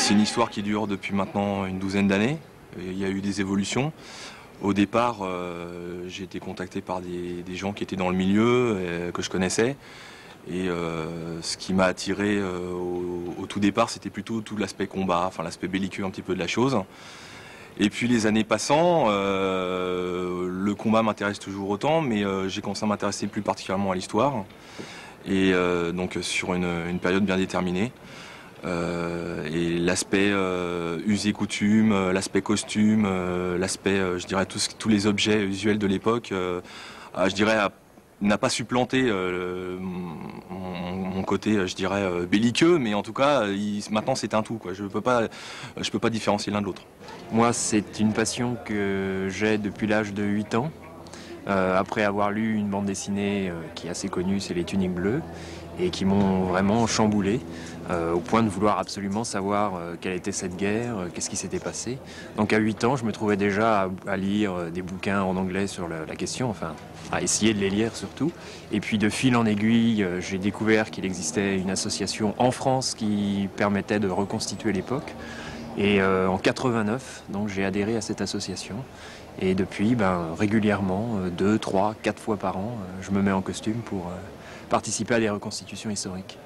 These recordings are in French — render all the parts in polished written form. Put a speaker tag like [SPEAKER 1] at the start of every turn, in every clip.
[SPEAKER 1] C'est une histoire qui dure depuis maintenant une douzaine d'années. Il y a eu des évolutions. Au départ, j'ai été contacté par des gens qui étaient dans le milieu, que je connaissais. Et ce qui m'a attiré au tout départ, c'était plutôt tout l'aspect combat, enfin l'aspect belliqueux un petit peu de la chose. Et puis les années passant, le combat m'intéresse toujours autant, mais j'ai commencé à m'intéresser plus particulièrement à l'histoire. Et donc sur une période bien déterminée. Et l'aspect us et coutume, l'aspect costume, l'aspect, je dirais, tous les objets visuels de l'époque, je dirais, n'a pas supplanté mon côté, je dirais, belliqueux, mais en tout cas, maintenant c'est un tout, quoi. Je peux pas différencier l'un de l'autre.
[SPEAKER 2] Moi, c'est une passion que j'ai depuis l'âge de 8 ans. Après avoir lu une bande dessinée qui est assez connue, c'est Les Tuniques Bleues, et qui m'ont vraiment chamboulé, au point de vouloir absolument savoir quelle était cette guerre, qu'est-ce qui s'était passé. Donc à 8 ans, je me trouvais déjà à lire des bouquins en anglais sur la question, enfin à essayer de les lire surtout. Et puis de fil en aiguille, j'ai découvert qu'il existait une association en France qui permettait de reconstituer l'époque. Et en 89, donc j'ai adhéré à cette association. Et depuis, régulièrement, 2, 3, 4 fois par an, je me mets en costume pour participer à des reconstitutions historiques.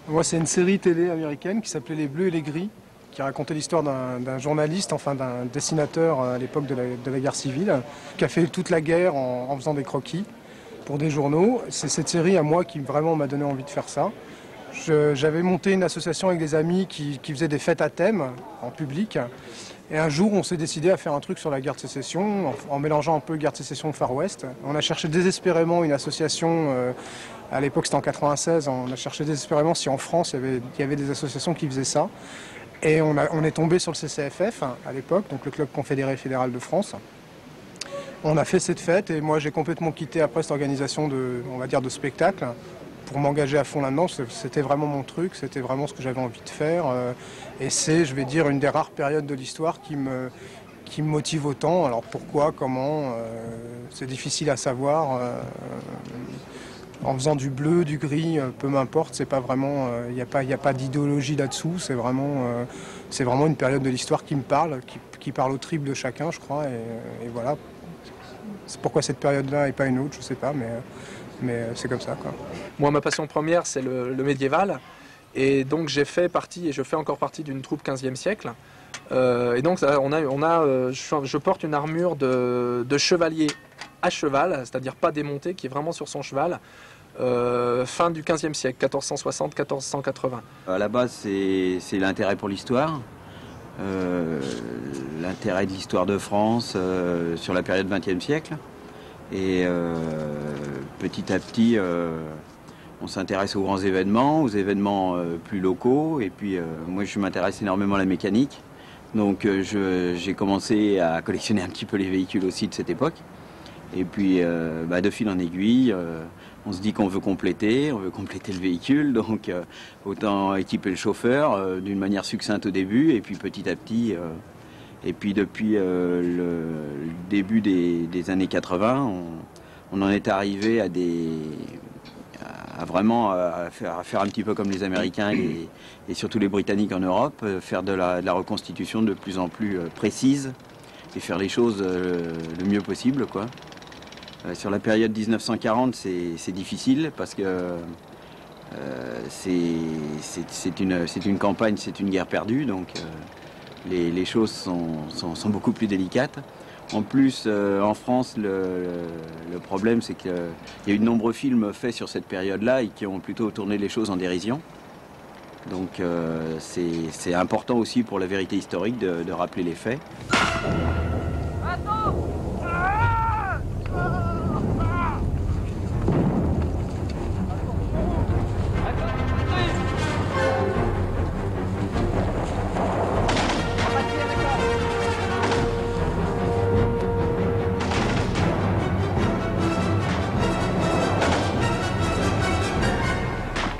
[SPEAKER 3] Moi, c'est une série télé américaine qui s'appelait Les Bleus et les Gris, qui racontait l'histoire d'un journaliste, enfin d'un dessinateur à l'époque de la guerre civile, qui a fait toute la guerre en faisant des croquis pour des journaux. C'est cette série à moi qui vraiment m'a donné envie de faire ça. J'avais monté une association avec des amis qui faisaient des fêtes à thème en public. Et un jour, on s'est décidé à faire un truc sur la guerre de sécession, en mélangeant un peu guerre de sécession et Far West. On a cherché désespérément une association, à l'époque c'était en 96, on a cherché désespérément si en France il y avait des associations qui faisaient ça. Et on est tombé sur le CCFF à l'époque, donc le Club Confédéré Fédéral de France. On a fait cette fête et moi j'ai complètement quitté après cette organisation de spectacle pour m'engager à fond là-dedans. C'était vraiment mon truc, c'était vraiment ce que j'avais envie de faire. Et c'est, je vais dire, une des rares périodes de l'histoire qui me motive autant. Alors pourquoi, comment, c'est difficile à savoir. En faisant du bleu, du gris, peu m'importe, c'est pas vraiment, il n'y a pas d'idéologie là-dessous. C'est vraiment une période de l'histoire qui me parle, qui parle au triple de chacun, je crois. Et voilà. C'est pourquoi cette période-là et pas une autre, je sais pas, mais c'est comme ça, quoi.
[SPEAKER 4] Moi, ma passion première, c'est le médiéval. Et donc, j'ai fait partie, et je fais encore partie d'une troupe 15e siècle. Et donc, je porte une armure de chevalier à cheval, c'est-à-dire pas démontée, qui est vraiment sur son cheval, fin du 15e siècle, 1460-1480.
[SPEAKER 5] À la base, c'est l'intérêt pour l'histoire. L'intérêt de l'histoire de France sur la période 20e siècle. Et petit à petit, on s'intéresse aux grands événements, aux événements plus locaux. Et puis, moi, je m'intéresse énormément à la mécanique. Donc, j'ai commencé à collectionner un petit peu les véhicules aussi de cette époque. Et puis, de fil en aiguille, on se dit qu'on veut compléter le véhicule. Donc, autant équiper le chauffeur d'une manière succincte au début. Et puis, petit à petit... Et puis depuis le début des années 80, on en est arrivé à faire un petit peu comme les Américains et surtout les Britanniques en Europe, faire de la reconstitution de plus en plus précise et faire les choses le mieux possible, quoi. Sur la période 1940, c'est difficile parce que c'est une campagne, c'est une guerre perdue, donc les choses sont beaucoup plus délicates. En plus, en France, le problème, c'est qu'il y a eu de nombreux films faits sur cette période-là et qui ont plutôt tourné les choses en dérision. Donc c'est important aussi pour la vérité historique de rappeler les faits.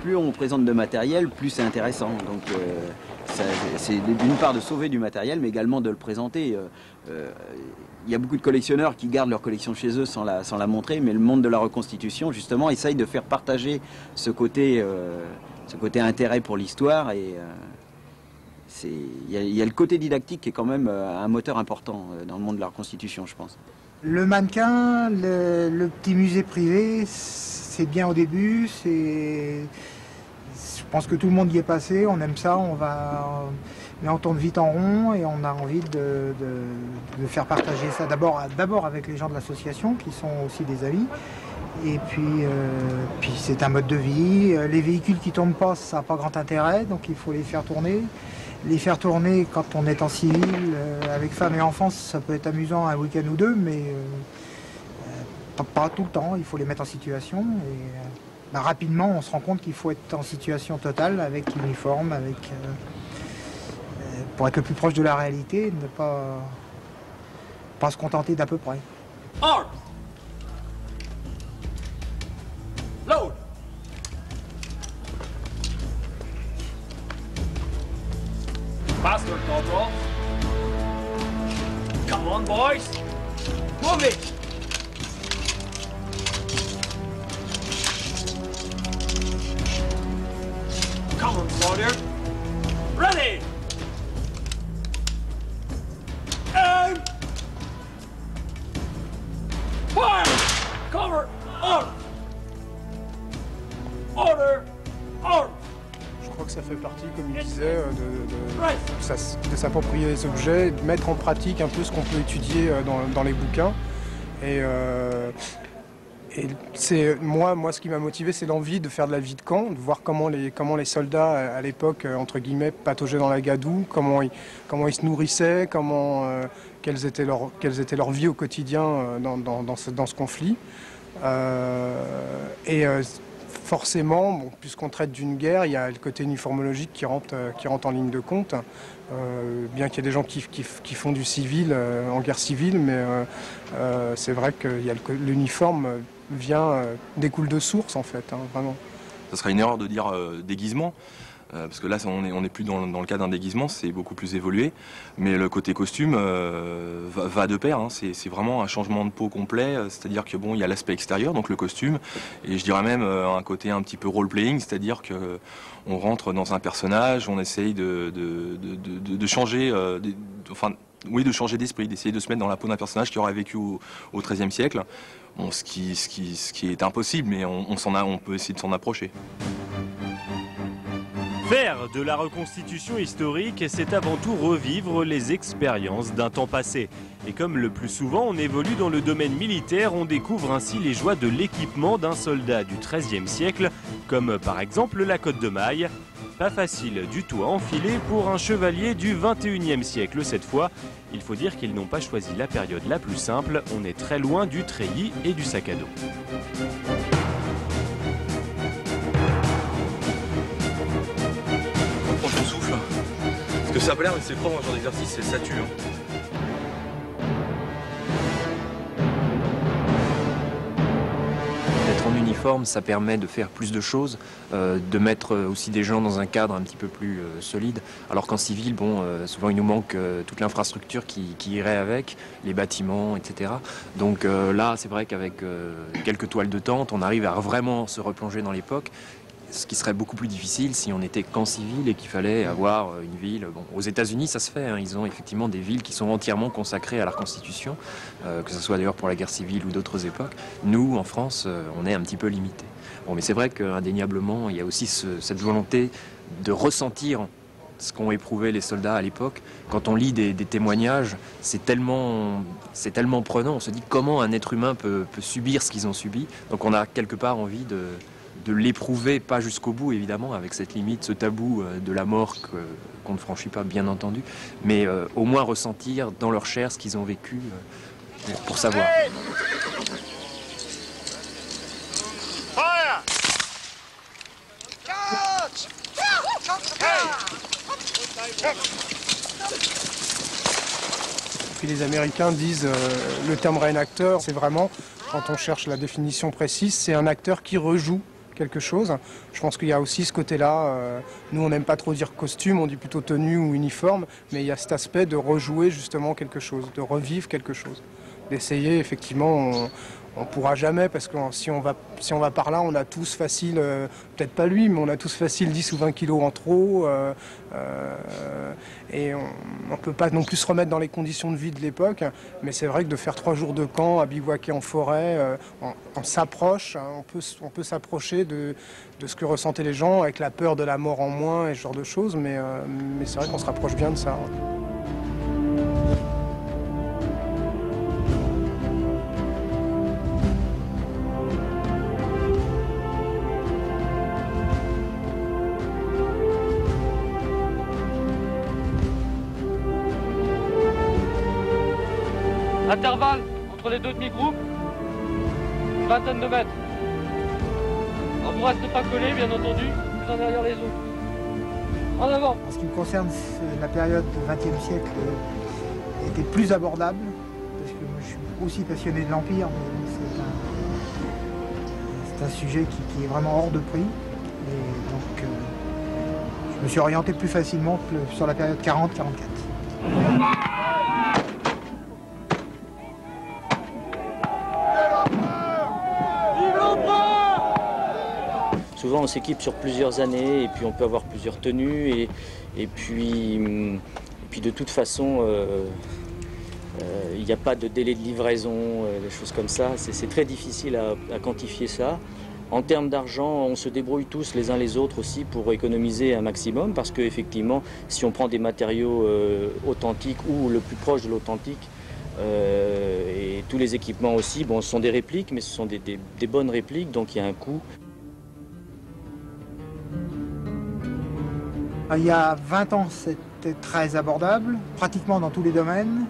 [SPEAKER 5] Plus on présente de matériel, plus c'est intéressant. Donc c'est d'une part de sauver du matériel, mais également de le présenter. Il y a beaucoup de collectionneurs qui gardent leur collection chez eux sans la montrer, mais le monde de la reconstitution, justement, essaye de faire partager ce côté intérêt pour l'histoire il y a le côté didactique qui est quand même un moteur important dans le monde de la reconstitution, je pense.
[SPEAKER 6] Le mannequin, le petit musée privé, c'est bien au début. Je pense que tout le monde y est passé, on aime ça, mais on tourne vite en rond et on a envie de faire partager ça d'abord avec les gens de l'association qui sont aussi des amis. Et puis c'est un mode de vie. Les véhicules qui ne tournent pas, ça n'a pas grand intérêt, donc il faut les faire tourner. Les faire tourner quand on est en civil, avec femme et enfants, ça peut être amusant un week-end ou deux, mais pas tout le temps. Il faut les mettre en situation. Et rapidement, on se rend compte qu'il faut être en situation totale, avec l'uniforme, pour être le plus proche de la réalité, et ne pas se contenter d'à peu près.
[SPEAKER 7] Arms! Load! Faster, Corporal. Come on, boys. Move it. Come on, soldier. Ready. Aim. Fire. Cover. Arm. Order. Arm.
[SPEAKER 3] Je crois que ça fait partie, comme il disait, de s'approprier les objets, de mettre en pratique un peu ce qu'on peut étudier dans les bouquins. Et moi, ce qui m'a motivé, c'est l'envie de faire de la vie de camp, de voir comment les soldats, à l'époque, entre guillemets, pataugeaient dans la gadoue, comment ils se nourrissaient, quelles étaient leurs vies au quotidien dans ce conflit. Forcément, bon, puisqu'on traite d'une guerre, il y a le côté uniformologique qui rentre en ligne de compte. Bien qu'il y ait des gens qui font du civil en guerre civile, mais c'est vrai que l'uniforme découle de source en fait, hein, vraiment.
[SPEAKER 1] Ça serait une erreur de dire déguisement. Parce que là, on n'est plus dans le cas d'un déguisement, c'est beaucoup plus évolué. Mais le côté costume va de pair. Hein. C'est vraiment un changement de peau complet. C'est-à-dire que bon, il y a l'aspect extérieur, donc le costume, et je dirais même un côté un petit peu role-playing, c'est-à-dire que on rentre dans un personnage, on essaye de changer, de changer d'esprit, d'essayer de se mettre dans la peau d'un personnage qui aurait vécu au XIIIe siècle. Bon, ce qui est impossible, mais on peut essayer de s'en approcher.
[SPEAKER 8] Faire de la reconstitution historique, c'est avant tout revivre les expériences d'un temps passé. Et comme le plus souvent on évolue dans le domaine militaire, on découvre ainsi les joies de l'équipement d'un soldat du XIIIe siècle, comme par exemple la cotte de maille. Pas facile du tout à enfiler pour un chevalier du XXIe siècle cette fois. Il faut dire qu'ils n'ont pas choisi la période la plus simple, on est très loin du treillis et du sac à dos.
[SPEAKER 1] Parce que ça a pas l'air, mais c'est propre un genre d'exercice, ça tue.
[SPEAKER 2] D'être en uniforme, ça permet de faire plus de choses, de mettre aussi des gens dans un cadre un petit peu plus solide. Alors qu'en civil, bon, souvent il nous manque toute l'infrastructure qui irait avec, les bâtiments, etc. Donc là, c'est vrai qu'avec quelques toiles de tente, on arrive à vraiment se replonger dans l'époque. Ce qui serait beaucoup plus difficile si on n'était qu'en civil et qu'il fallait avoir une ville. Bon, aux États-Unis, ça se fait. Hein, ils ont effectivement des villes qui sont entièrement consacrées à la reconstitution, que ce soit d'ailleurs pour la guerre civile ou d'autres époques. Nous, en France, on est un petit peu limité. Bon, mais c'est vrai qu'indéniablement, il y a aussi cette volonté de ressentir ce qu'ont éprouvé les soldats à l'époque. Quand on lit des témoignages, c'est tellement prenant. On se dit comment un être humain peut subir ce qu'ils ont subi. Donc on a quelque part envie de l'éprouver, pas jusqu'au bout évidemment, avec cette limite, ce tabou de la mort qu'on ne franchit pas bien entendu, mais au moins ressentir dans leur chair ce qu'ils ont vécu pour savoir.
[SPEAKER 3] Puis les Américains disent le terme réacteur, c'est vraiment, quand on cherche la définition précise, c'est un acteur qui rejoue quelque chose. Je pense qu'il y a aussi ce côté-là, nous on n'aime pas trop dire costume, on dit plutôt tenue ou uniforme, mais il y a cet aspect de rejouer justement quelque chose, de revivre quelque chose, d'essayer effectivement, on pourra jamais, parce que si on va par là, on a tous facile, peut-être pas lui, mais on a tous facile 10 ou 20 kilos en trop. Et on ne peut pas non plus se remettre dans les conditions de vie de l'époque. Mais c'est vrai que de faire 3 jours de camp, à bivouaquer en forêt, on s'approche, hein, on peut s'approcher de ce que ressentaient les gens, avec la peur de la mort en moins et ce genre de choses. Mais c'est vrai qu'on se rapproche bien de ça.
[SPEAKER 9] Intervalle entre les deux demi-groupes, une vingtaine de mètres. Alors vous restez pas collés, bien entendu, les uns derrière les autres. En avant.
[SPEAKER 6] En ce qui me concerne, la période du XXe siècle était plus abordable, parce que moi je suis aussi passionné de l'Empire, mais c'est un sujet qui est vraiment hors de prix. Et donc je me suis orienté plus facilement sur la période 40-44.
[SPEAKER 10] Souvent on s'équipe sur plusieurs années et puis on peut avoir plusieurs tenues et puis de toute façon il n'y a pas de délai de livraison, des choses comme ça. C'est très difficile à quantifier ça. En termes d'argent, on se débrouille tous les uns les autres aussi pour économiser un maximum parce qu'effectivement si on prend des matériaux authentiques ou le plus proche de l'authentique, et tous les équipements aussi, bon, ce sont des répliques mais ce sont des bonnes répliques, donc il y a un coût.
[SPEAKER 6] Il y a 20 ans, c'était très abordable, pratiquement dans tous les domaines.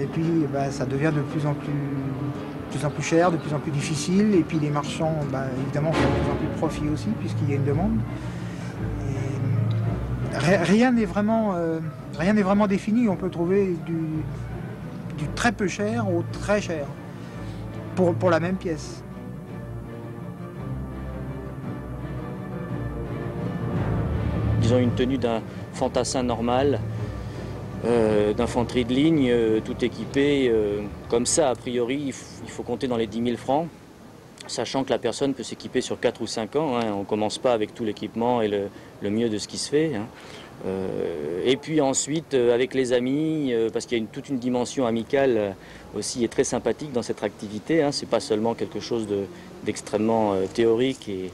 [SPEAKER 6] Et puis, ça devient de plus en plus cher, de plus en plus difficile. Et puis, les marchands, évidemment, font de plus en plus de profit aussi, puisqu'il y a une demande. Et rien n'est vraiment défini. On peut trouver du très peu cher au très cher pour la même pièce.
[SPEAKER 10] Disons une tenue d'un fantassin normal, d'infanterie de ligne, tout équipé. Comme ça, a priori, il faut compter dans les 10 000 francs, sachant que la personne peut s'équiper sur 4 ou 5 ans. Hein. On ne commence pas avec tout l'équipement et le mieux de ce qui se fait. Hein. Et puis ensuite, avec les amis, parce qu'il y a toute une dimension amicale aussi et très sympathique dans cette activité. Hein. Ce n'est pas seulement quelque chose d'extrêmement théorique et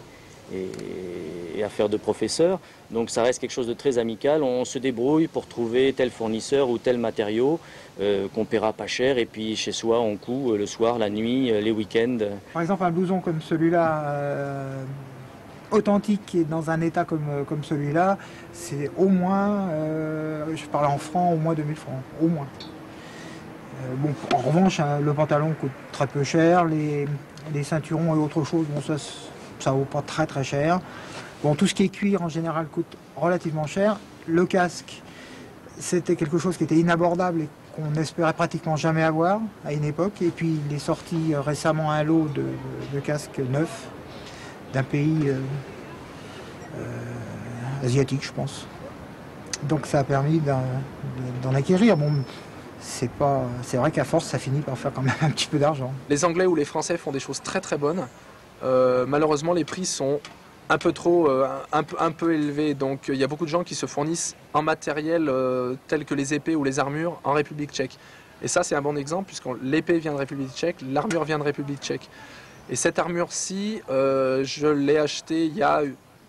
[SPEAKER 10] affaire de professeur. Donc ça reste quelque chose de très amical. On se débrouille pour trouver tel fournisseur ou tel matériau qu'on paiera pas cher et puis chez soi on coud le soir, la nuit, les week-ends.
[SPEAKER 6] Par exemple un blouson comme celui-là, authentique et dans un état comme celui-là, c'est au moins, je parle en francs, au moins 2000 francs, au moins. Bon, en revanche, hein, le pantalon coûte très peu cher, les ceinturons et autre chose, bon, ça vaut pas très très cher. Bon, tout ce qui est cuir en général coûte relativement cher. Le casque, c'était quelque chose qui était inabordable et qu'on n'espérait pratiquement jamais avoir à une époque. Et puis il est sorti récemment un lot de casques neufs d'un pays asiatique, je pense. Donc ça a permis d'en acquérir. Bon, c'est vrai qu'à force, ça finit par faire quand même un petit peu d'argent.
[SPEAKER 4] Les Anglais ou les Français font des choses très très bonnes. Malheureusement, les prix sont un peu élevés. Donc il y a beaucoup de gens qui se fournissent en matériel tel que les épées ou les armures en République tchèque. Et ça, c'est un bon exemple puisque l'épée vient de République tchèque, l'armure vient de République tchèque. Et cette armure-ci, je l'ai achetée il y a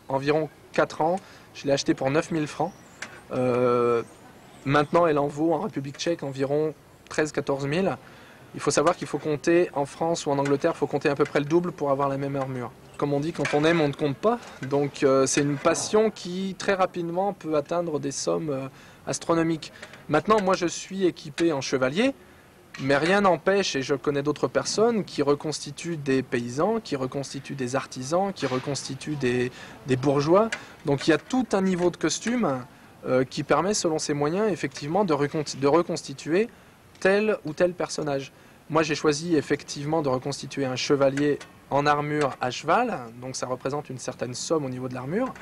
[SPEAKER 4] environ 4 ans. Je l'ai achetée pour 9000 francs. Maintenant, elle en vaut en République tchèque environ 13-14 000. Il faut savoir qu'il faut compter, en France ou en Angleterre, il faut compter à peu près le double pour avoir la même armure. Comme on dit, quand on aime, on ne compte pas. Donc c'est une passion qui, très rapidement, peut atteindre des sommes astronomiques. Maintenant, moi, je suis équipé en chevalier, mais rien n'empêche, et je connais d'autres personnes qui reconstituent des paysans, qui reconstituent des artisans, qui reconstituent des bourgeois. Donc il y a tout un niveau de costume qui permet, selon ses moyens, effectivement, de reconstituer tel ou tel personnage. Moi, j'ai choisi effectivement de reconstituer un chevalier en armure à cheval, donc ça représente une certaine somme au niveau de l'armure.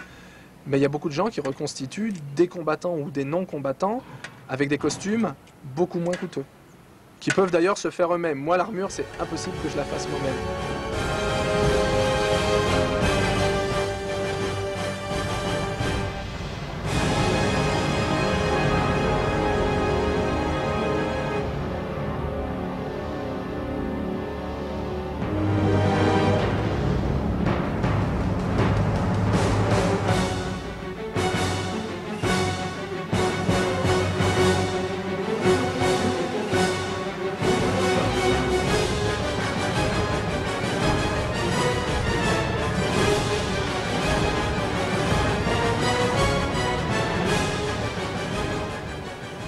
[SPEAKER 4] Mais il y a beaucoup de gens qui reconstituent des combattants ou des non-combattants avec des costumes beaucoup moins coûteux, qui peuvent d'ailleurs se faire eux-mêmes. Moi, l'armure, c'est impossible que je la fasse moi-même.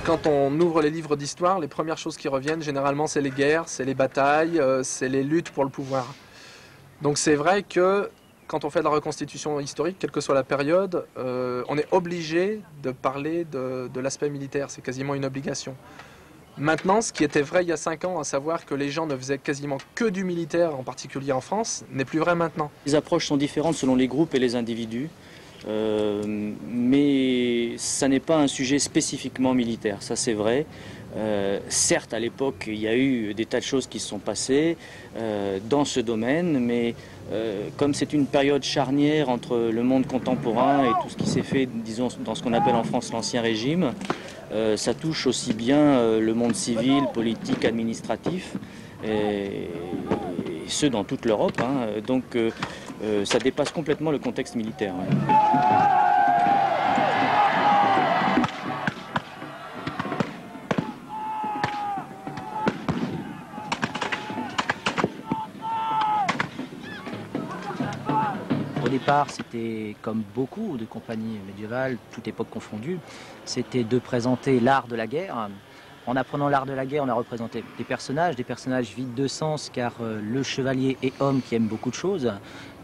[SPEAKER 4] Quand on ouvre les livres d'histoire, les premières choses qui reviennent, généralement, c'est les guerres, c'est les batailles, c'est les luttes pour le pouvoir. Donc c'est vrai que quand on fait de la reconstitution historique, quelle que soit la période, on est obligé de parler de l'aspect militaire, c'est quasiment une obligation. Maintenant, ce qui était vrai il y a 5 ans, à savoir que les gens ne faisaient quasiment que du militaire, en particulier en France, n'est plus vrai maintenant.
[SPEAKER 10] Les approches sont différentes selon les groupes et les individus. Mais ça n'est pas un sujet spécifiquement militaire, ça c'est vrai. Certes, à l'époque, il y a eu des tas de choses qui se sont passées dans ce domaine, mais comme c'est une période charnière entre le monde contemporain et tout ce qui s'est fait, disons, dans ce qu'on appelle en France l'ancien régime, ça touche aussi bien le monde civil, politique, administratif, et ce dans toute l'Europe, hein. Donc ça dépasse complètement le contexte militaire. Ouais.
[SPEAKER 11] Au départ, c'était comme beaucoup de compagnies médiévales, toute époque confondue, c'était de présenter l'art de la guerre. En apprenant l'art de la guerre, on a représenté des personnages vides de sens, car le chevalier est homme qui aime beaucoup de choses,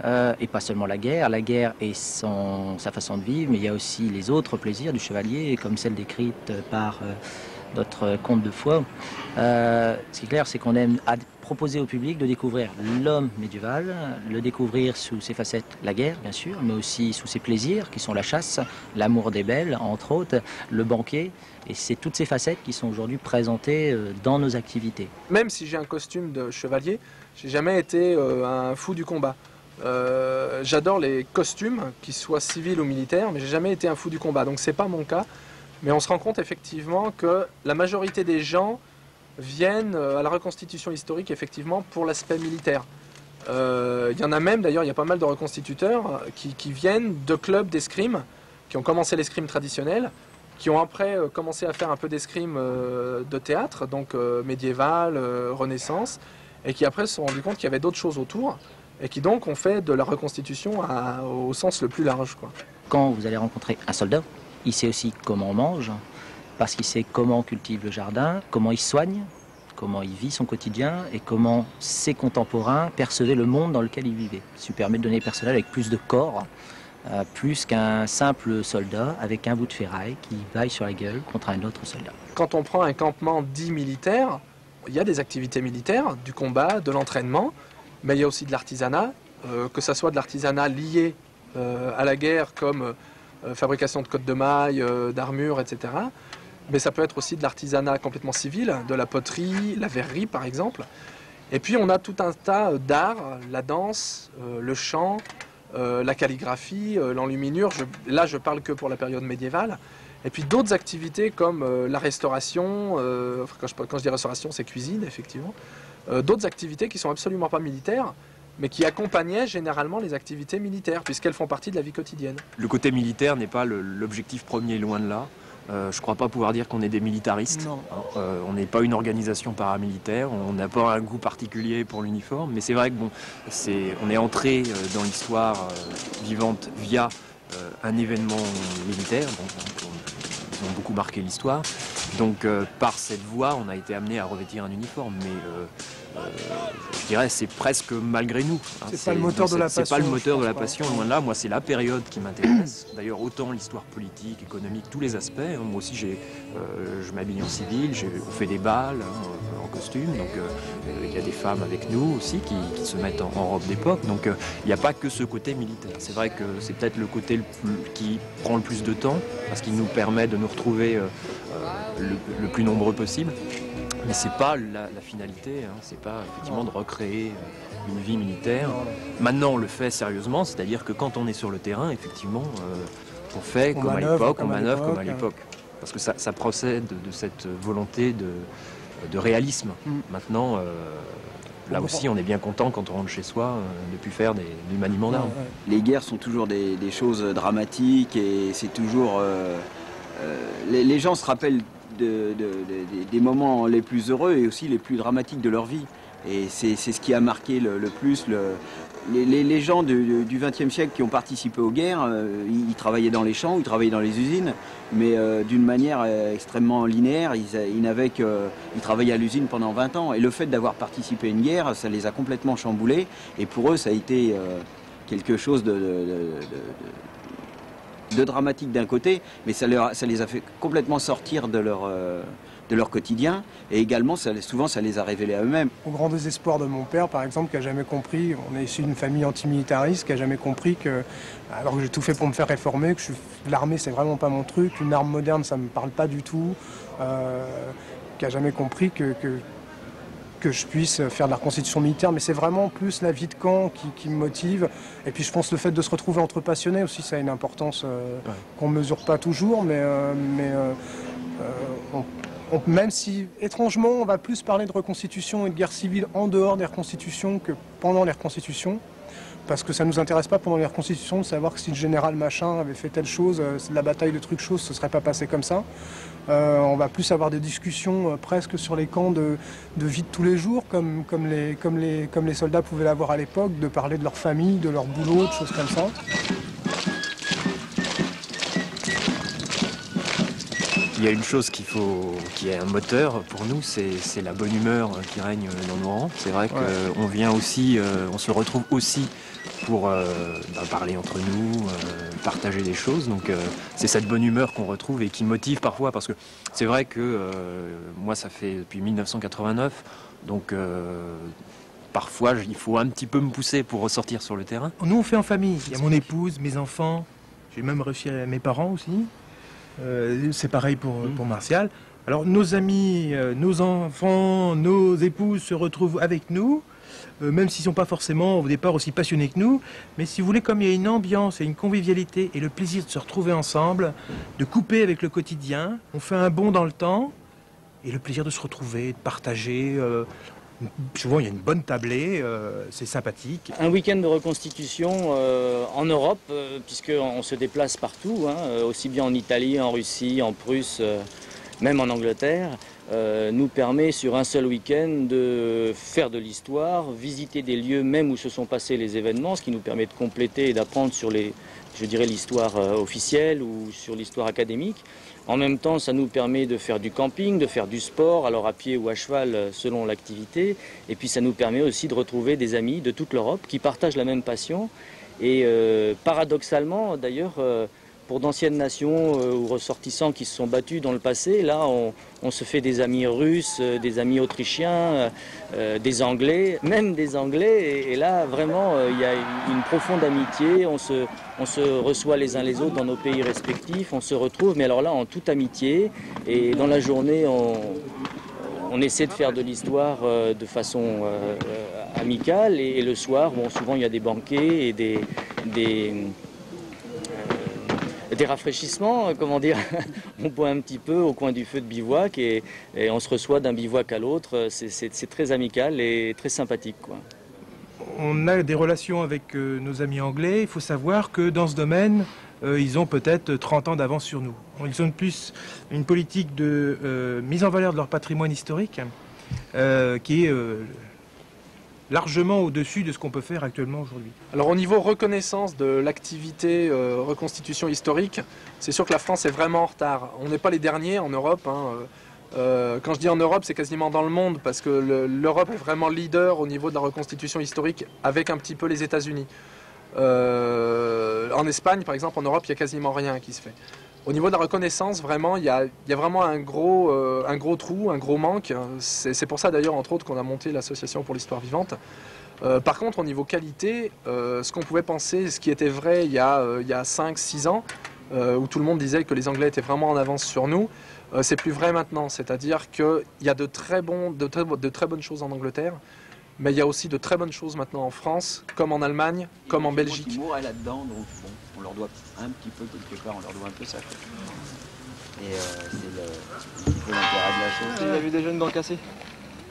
[SPEAKER 11] et pas seulement la guerre est sa façon de vivre, mais il y a aussi les autres plaisirs du chevalier, comme celle décrite par notre conte de foi. Ce qui est clair, c'est qu'on aime proposer au public de découvrir l'homme médiéval, le découvrir sous ses facettes, la guerre bien sûr, mais aussi sous ses plaisirs qui sont la chasse, l'amour des belles entre autres, le banquet, et c'est toutes ces facettes qui sont aujourd'hui présentées dans nos activités.
[SPEAKER 4] Même si j'ai un costume de chevalier, j'ai jamais été un fou du combat. J'adore les costumes, qu'ils soient civils ou militaires, mais j'ai jamais été un fou du combat, donc c'est pas mon cas. Mais on se rend compte effectivement que la majorité des gens viennent à la reconstitution historique effectivement pour l'aspect militaire. Il y en a même, d'ailleurs, il y a pas mal de reconstituteurs qui viennent de clubs d'escrime, qui ont commencé l'escrime traditionnelle, qui ont après commencé à faire un peu d'escrime de théâtre, donc médiéval, Renaissance, et qui après se sont rendus compte qu'il y avait d'autres choses autour, et qui donc ont fait de la reconstitution au sens le plus large, quoi.
[SPEAKER 11] Quand vous allez rencontrer un soldat, il sait aussi comment on mange, parce qu'il sait comment on cultive le jardin, comment il soigne, comment il vit son quotidien et comment ses contemporains percevaient le monde dans lequel il vivait. Ça lui permet de donner des personnages avec plus de corps, plus qu'un simple soldat avec un bout de ferraille qui vaille sur la gueule contre un autre soldat.
[SPEAKER 4] Quand on prend un campement dit militaire, il y a des activités militaires, du combat, de l'entraînement, mais il y a aussi de l'artisanat, que ce soit de l'artisanat lié à la guerre comme fabrication de cottes de mailles, d'armures, etc. Mais ça peut être aussi de l'artisanat complètement civil, de la poterie, la verrerie par exemple. Et puis on a tout un tas d'arts, la danse, le chant, la calligraphie, l'enluminure. Là je parle que pour la période médiévale. Et puis d'autres activités comme la restauration, quand je dis restauration c'est cuisine effectivement. D'autres activités qui sont absolument pas militaires, mais qui accompagnaient généralement les activités militaires, puisqu'elles font partie de la vie quotidienne.
[SPEAKER 2] Le côté militaire n'est pas l'objectif premier, loin de là. Je ne crois pas pouvoir dire qu'on est des militaristes. On n'est pas une organisation paramilitaire, on n'a pas un goût particulier pour l'uniforme, mais c'est vrai que bon, on est entré dans l'histoire vivante via un événement militaire. Ils ont beaucoup marqué l'histoire. Donc par cette voie, on a été amené à revêtir un uniforme, mais je dirais c'est presque malgré nous. Hein.
[SPEAKER 3] C'est pas le moteur de la passion.
[SPEAKER 2] C'est pas le moteur de la passion, loin de là. Moi, c'est la période qui m'intéresse. D'ailleurs, autant l'histoire politique, économique, tous les aspects. Hein. Moi aussi, je m'habille en civil, on fait des balles en costume. Donc, il y a des femmes avec nous aussi qui se mettent en robe d'époque. Donc, il n'y a pas que ce côté militaire. C'est vrai que c'est peut-être le côté qui prend le plus de temps parce qu'il nous permet de nous retrouver le plus nombreux possible. Mais c'est pas la finalité, hein. C'est pas effectivement de recréer une vie militaire. Maintenant on le fait sérieusement, c'est-à-dire que quand on est sur le terrain, effectivement, on fait comme à l'époque, on manœuvre comme à l'époque. Parce que ça procède de cette volonté de réalisme. Maintenant, là aussi on est bien content quand on rentre chez soi de plus faire du maniement d'armes.
[SPEAKER 5] Les guerres sont toujours des choses dramatiques et c'est toujours... les gens se rappellent des moments les plus heureux et aussi les plus dramatiques de leur vie. Et c'est ce qui a marqué le plus les gens du XXe siècle qui ont participé aux guerres. Ils travaillaient dans les champs, ils travaillaient dans les usines, mais d'une manière extrêmement linéaire. Ils travaillaient à l'usine pendant 20 ans. Et le fait d'avoir participé à une guerre, ça les a complètement chamboulés. Et pour eux, ça a été quelque chose de dramatique d'un côté, mais ça les a fait complètement sortir de leur quotidien, et également souvent ça les a révélés à eux-mêmes.
[SPEAKER 3] Au grand désespoir de mon père, par exemple, qui n'a jamais compris, on est issu d'une famille antimilitariste, qui n'a jamais compris que, alors que j'ai tout fait pour me faire réformer, que l'armée c'est vraiment pas mon truc, une arme moderne ça me parle pas du tout, qui n'a jamais compris que je puisse faire de la reconstitution militaire, mais c'est vraiment plus la vie de camp qui me motive. Et puis je pense le fait de se retrouver entre passionnés aussi, ça a une importance qu'on ne mesure pas toujours, mais même si, étrangement, on va plus parler de reconstitution et de guerre civile en dehors des reconstitutions que pendant les reconstitutions, parce que ça ne nous intéresse pas pendant les reconstitutions de savoir que si le général machin avait fait telle chose, la bataille de truc chose, ce ne serait pas passé comme ça. On va plus avoir des discussions presque sur les camps de vie de tous les jours, comme les soldats pouvaient l'avoir à l'époque, de parler de leur famille, de leur boulot, de choses comme ça.
[SPEAKER 2] Il y a une chose qui est un moteur pour nous, c'est la bonne humeur qui règne dans nos rangs. C'est vrai qu'on vient aussi, on se retrouve aussi pour parler entre nous, partager des choses. Donc c'est cette bonne humeur qu'on retrouve et qui motive parfois, parce que c'est vrai que moi ça fait depuis 1989, donc parfois il faut un petit peu me pousser pour ressortir sur le terrain.
[SPEAKER 12] Nous on fait en famille, il y a mon épouse, mes enfants, j'ai même réussi à mes parents aussi. C'est pareil pour Martial. Alors nos amis, nos enfants, nos épouses se retrouvent avec nous, même s'ils ne sont pas forcément au départ aussi passionnés que nous. Mais si vous voulez, comme il y a une ambiance et une convivialité et le plaisir de se retrouver ensemble, de couper avec le quotidien, on fait un bond dans le temps et le plaisir de se retrouver, de partager. Souvent il y a une bonne tablée, c'est sympathique.
[SPEAKER 10] Un week-end de reconstitution en Europe, puisqu'on se déplace partout, hein, aussi bien en Italie, en Russie, en Prusse, même en Angleterre, nous permet sur un seul week-end de faire de l'histoire, visiter des lieux même où se sont passés les événements, ce qui nous permet de compléter et d'apprendre sur l'histoire officielle ou sur l'histoire académique. En même temps, ça nous permet de faire du camping, de faire du sport, alors à pied ou à cheval selon l'activité. Et puis ça nous permet aussi de retrouver des amis de toute l'Europe qui partagent la même passion. Et paradoxalement, d'ailleurs, pour d'anciennes nations ou ressortissants qui se sont battus dans le passé, là on se fait des amis russes, des amis autrichiens, des Anglais, même des Anglais. Et là vraiment il y a une profonde amitié, on se reçoit les uns les autres dans nos pays respectifs, on se retrouve, mais alors là en toute amitié. Et dans la journée on essaie de faire de l'histoire de façon amicale, et le soir, bon, souvent il y a des banquets et des rafraîchissements, comment dire. On boit un petit peu au coin du feu de bivouac et on se reçoit d'un bivouac à l'autre. C'est très amical et très sympathique, quoi.
[SPEAKER 12] On a des relations avec nos amis anglais. Il faut savoir que dans ce domaine, ils ont peut-être 30 ans d'avance sur nous. Ils ont plus une politique de mise en valeur de leur patrimoine historique qui est largement au-dessus de ce qu'on peut faire actuellement aujourd'hui.
[SPEAKER 4] Alors au niveau reconnaissance de l'activité reconstitution historique, c'est sûr que la France est vraiment en retard. On n'est pas les derniers en Europe, hein. Quand je dis en Europe, c'est quasiment dans le monde, parce que l'Europe est vraiment leader au niveau de la reconstitution historique, avec un petit peu les États-Unis. En Espagne, par exemple, en Europe, il n'y a quasiment rien qui se fait. Au niveau de la reconnaissance, vraiment, il y a vraiment un gros trou, un gros manque. C'est pour ça d'ailleurs, entre autres, qu'on a monté l'association pour l'histoire vivante. Par contre, au niveau qualité, ce qu'on pouvait penser, ce qui était vrai il y a 5-6 ans, où tout le monde disait que les Anglais étaient vraiment en avance sur nous, c'est plus vrai maintenant. C'est-à-dire qu'il y a de très bonnes choses en Angleterre, mais il y a aussi de très bonnes choses maintenant en France, comme en Allemagne, comme en Belgique.
[SPEAKER 5] Ils mourraient là-dedans, donc bon, on leur doit un petit peu, quelque part, on leur doit un peu ça. Quoi. Et c'est un petit peu l'intérêt de la chose.
[SPEAKER 13] Il y a eu des jeunes dents cassées.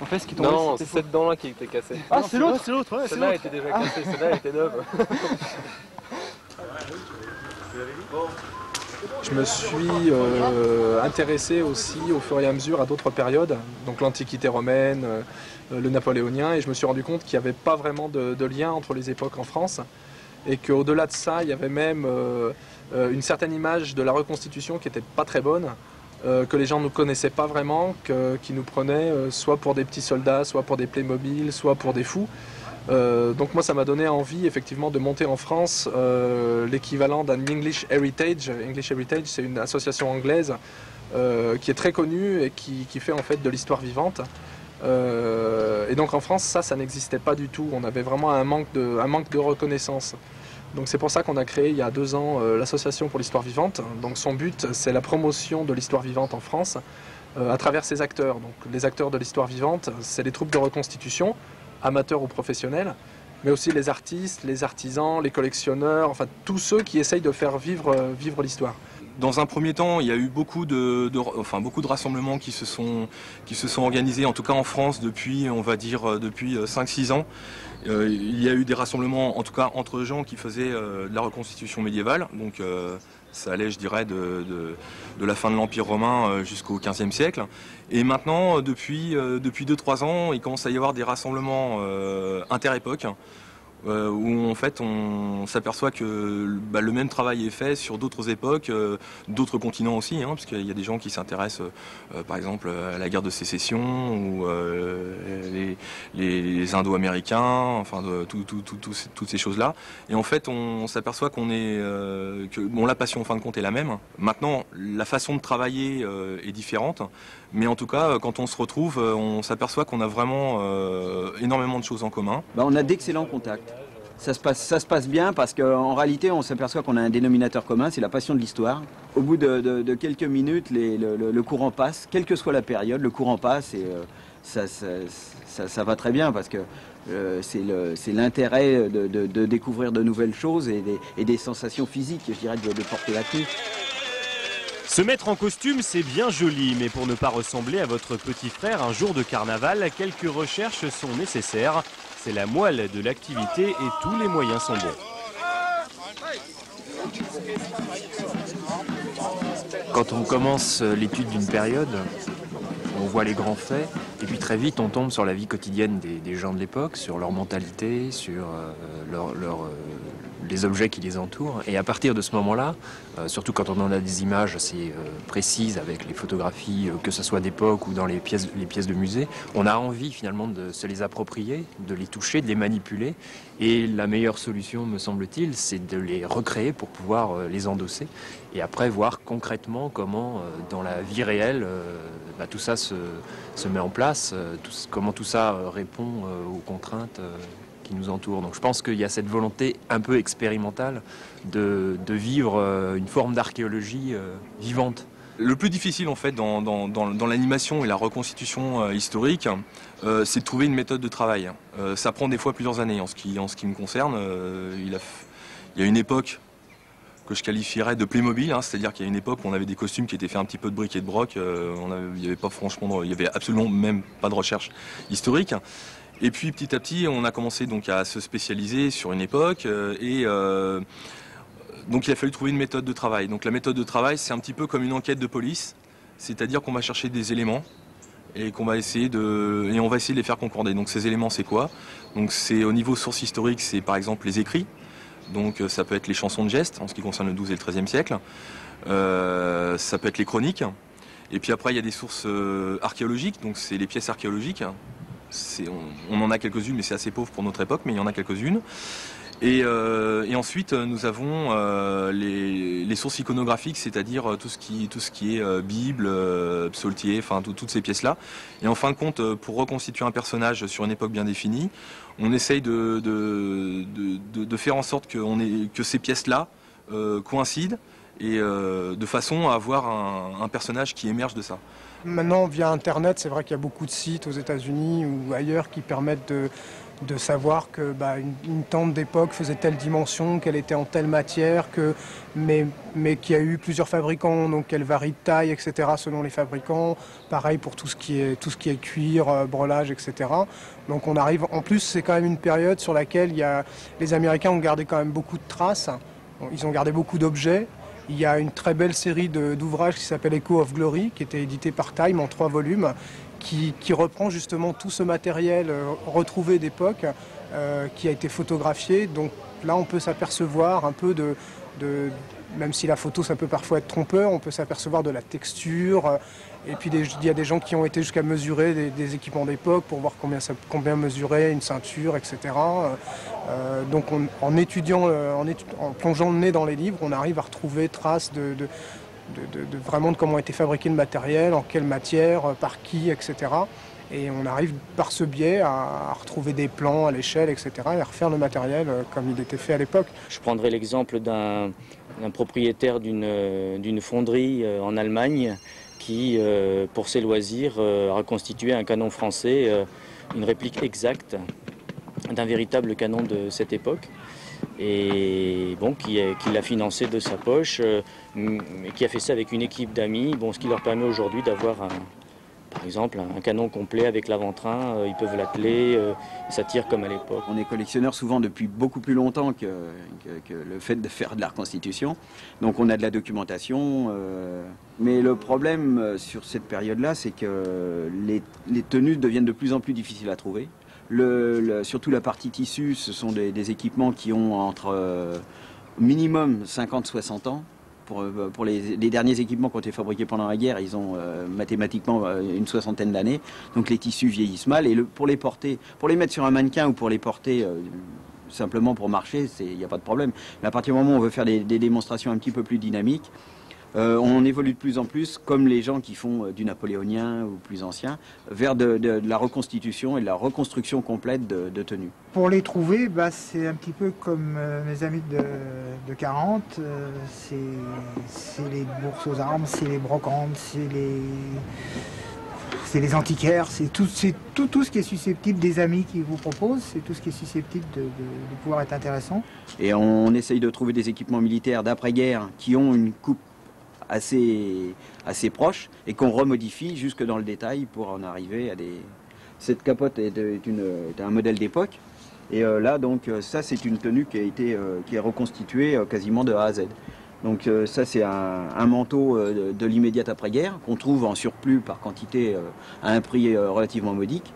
[SPEAKER 13] En fait, ce qui tombait,
[SPEAKER 9] Non, c'est cette dent-là qui était cassée.
[SPEAKER 13] Ah, c'est l'autre,
[SPEAKER 9] ouais, celle-là était déjà cassée, celle-là était neuve.
[SPEAKER 4] Je me suis intéressé aussi au fur et à mesure à d'autres périodes, donc l'Antiquité romaine, le napoléonien, et je me suis rendu compte qu'il n'y avait pas vraiment de lien entre les époques en France, et qu'au-delà de ça, il y avait même une certaine image de la reconstitution qui n'était pas très bonne, que les gens ne connaissaient pas vraiment, qui nous prenaient soit pour des petits soldats, soit pour des Playmobil, soit pour des fous. Donc moi ça m'a donné envie effectivement de monter en France l'équivalent d'un English Heritage. English Heritage, c'est une association anglaise qui est très connue et qui fait en fait de l'histoire vivante. Et donc en France ça n'existait pas du tout, on avait vraiment un manque de reconnaissance. Donc c'est pour ça qu'on a créé il y a 2 ans l'association pour l'histoire vivante. Donc son but c'est la promotion de l'histoire vivante en France à travers ses acteurs. Donc les acteurs de l'histoire vivante, c'est les troupes de reconstitution, amateurs ou professionnels, mais aussi les artistes, les artisans, les collectionneurs, enfin tous ceux qui essayent de faire vivre l'histoire.
[SPEAKER 1] Dans un premier temps, il y a eu beaucoup de rassemblements qui se sont organisés, en tout cas en France, depuis 5-6 ans. Il y a eu des rassemblements, en tout cas entre gens qui faisaient de la reconstitution médiévale, donc ça allait, je dirais, de la fin de l'Empire romain jusqu'au XVe siècle. Et maintenant, depuis 2-3 ans, il commence à y avoir des rassemblements interépoques, où en fait on s'aperçoit que le même travail est fait sur d'autres époques, d'autres continents aussi, parce qu'il y a des gens qui s'intéressent par exemple à la guerre de sécession ou les Indo-Américains, enfin toutes ces choses-là. Et en fait on s'aperçoit que la passion en fin de compte est la même. Maintenant la façon de travailler est différente, mais en tout cas quand on se retrouve, on s'aperçoit qu'on a vraiment énormément de choses en commun.
[SPEAKER 5] On a d'excellents contacts. Ça se passe bien parce qu'en réalité, on s'aperçoit qu'on a un dénominateur commun, c'est la passion de l'histoire. Au bout de quelques minutes, le courant passe, quelle que soit la période, le courant passe et ça va très bien parce que c'est l'intérêt de découvrir de nouvelles choses et des sensations physiques, je dirais, de porter la tenue.
[SPEAKER 8] Se mettre en costume, c'est bien joli, mais pour ne pas ressembler à votre petit frère un jour de carnaval, quelques recherches sont nécessaires. C'est la moelle de l'activité et tous les moyens sont bons.
[SPEAKER 2] Quand on commence l'étude d'une période, on voit les grands faits, et puis très vite on tombe sur la vie quotidienne des gens de l'époque, sur leur mentalité, sur les objets qui les entourent. Et à partir de ce moment-là, surtout quand on en a des images assez précises avec les photographies, que ce soit d'époque ou dans les pièces de musée, on a envie finalement de se les approprier, de les toucher, de les manipuler. Et la meilleure solution, me semble-t-il, c'est de les recréer pour pouvoir les endosser. Et après voir concrètement comment, dans la vie réelle, tout ça se met en place, comment tout ça répond aux contraintes qui nous entourent. Donc je pense qu'il y a cette volonté un peu expérimentale de vivre une forme d'archéologie vivante.
[SPEAKER 1] Le plus difficile en fait dans l'animation et la reconstitution historique, c'est de trouver une méthode de travail. Ça prend des fois plusieurs années en ce qui me concerne. Il y a une époque que je qualifierais de Playmobil, c'est-à-dire qu'il y a une époque où on avait des costumes qui étaient faits un petit peu de briques et de broc, il y avait absolument même pas de recherche historique. Et puis petit à petit, on a commencé donc à se spécialiser sur une époque donc il a fallu trouver une méthode de travail. Donc la méthode de travail, c'est un petit peu comme une enquête de police, c'est-à-dire qu'on va chercher des éléments et on va essayer de les faire concorder. Donc ces éléments, c'est quoi? Donc c'est au niveau source historique, c'est par exemple les écrits. Donc ça peut être les chansons de gestes en ce qui concerne le XIIe et le XIIIe siècle. Ça peut être les chroniques. Et puis après, il y a des sources archéologiques, donc c'est les pièces archéologiques. On en a quelques-unes, mais c'est assez pauvre pour notre époque, mais il y en a quelques-unes. Et ensuite, nous avons les sources iconographiques, c'est-à-dire tout ce qui est Bible, psautier, enfin toutes ces pièces-là. Et en fin de compte, pour reconstituer un personnage sur une époque bien définie, on essaye de faire en sorte que ces pièces-là coïncident et de façon à avoir un personnage qui émerge de ça.
[SPEAKER 3] Maintenant, via Internet, c'est vrai qu'il y a beaucoup de sites aux États-Unis ou ailleurs qui permettent de savoir que une tente d'époque faisait telle dimension, qu'elle était en telle matière, mais qu'il y a eu plusieurs fabricants, donc qu'elle varie de taille, etc. selon les fabricants. Pareil pour tout ce qui est cuir, brelage, etc. Donc on arrive. En plus, c'est quand même une période sur laquelle les Américains ont gardé quand même beaucoup de traces. Ils ont gardé beaucoup d'objets. Il y a une très belle série d'ouvrages qui s'appelle Echo of Glory, qui était édité par Time en 3 volumes, qui reprend justement tout ce matériel retrouvé d'époque, qui a été photographié. Donc là, on peut s'apercevoir un peu même si la photo, ça peut parfois être trompeur, on peut s'apercevoir de la texture. Et puis il y a des gens qui ont été jusqu'à mesurer des équipements d'époque pour voir combien mesurait une ceinture, etc. Donc en étudiant, en plongeant le nez dans les livres, on arrive à retrouver traces vraiment de comment a été fabriqué le matériel, en quelle matière, par qui, etc. Et on arrive par ce biais à retrouver des plans à l'échelle, etc. et à refaire le matériel comme il était fait à l'époque.
[SPEAKER 10] Je prendrai l'exemple d'un propriétaire d'une fonderie en Allemagne qui, pour ses loisirs, a reconstitué un canon français, une réplique exacte d'un véritable canon de cette époque. Et bon, qui l'a financé de sa poche, mais qui a fait ça avec une équipe d'amis, ce qui leur permet aujourd'hui d'avoir par exemple un canon complet avec l'avant-train, ils peuvent l'atteler, ça tire comme à l'époque.
[SPEAKER 5] On est collectionneur souvent depuis beaucoup plus longtemps que le fait de faire de la reconstitution, donc on a de la documentation, mais le problème sur cette période-là, c'est que les tenues deviennent de plus en plus difficiles à trouver. Surtout la partie tissu, ce sont des équipements qui ont entre minimum 50-60 ans. Pour les derniers équipements qui ont été fabriqués pendant la guerre, ils ont mathématiquement une 60aine d'années. Donc les tissus vieillissent mal. Et pour les porter, pour les mettre sur un mannequin ou pour les porter simplement pour marcher, il n'y a pas de problème. Mais à partir du moment où on veut faire des démonstrations un petit peu plus dynamiques, on évolue de plus en plus, comme les gens qui font du napoléonien ou plus ancien, vers de la reconstitution et de la reconstruction complète de tenues.
[SPEAKER 6] Pour les trouver, c'est un petit peu comme mes amis de 40, c'est les bourses aux armes, c'est les brocantes, c'est les antiquaires, c'est tout ce qui est susceptible des amis qui vous proposent, c'est tout ce qui est susceptible de pouvoir être intéressant.
[SPEAKER 5] Et on essaye de trouver des équipements militaires d'après-guerre qui ont une coupe assez proche et qu'on remodifie jusque dans le détail pour en arriver à des... Cette capote est un modèle d'époque et là donc ça c'est une tenue qui est reconstituée quasiment de A à Z. Donc ça c'est un manteau de l'immédiate après-guerre qu'on trouve en surplus par quantité à un prix relativement modique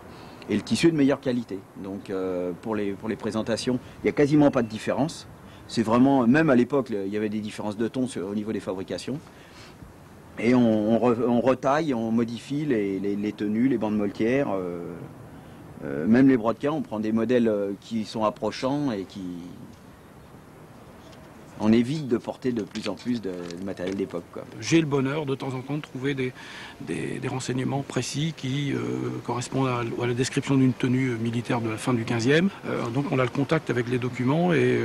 [SPEAKER 5] et le tissu est de meilleure qualité. Donc pour les présentations il n'y a quasiment pas de différence. C'est vraiment, même à l'époque, il y avait des différences de ton au niveau des fabrications. Et on retaille, on modifie les tenues, les bandes moltières, même les brodequins, on prend des modèles qui sont approchants et qui... On évite de porter de plus en plus de matériel d'époque.
[SPEAKER 14] J'ai le bonheur de temps en temps de trouver des renseignements précis qui correspondent à la description d'une tenue militaire de la fin du 15e. Donc on a le contact avec les documents et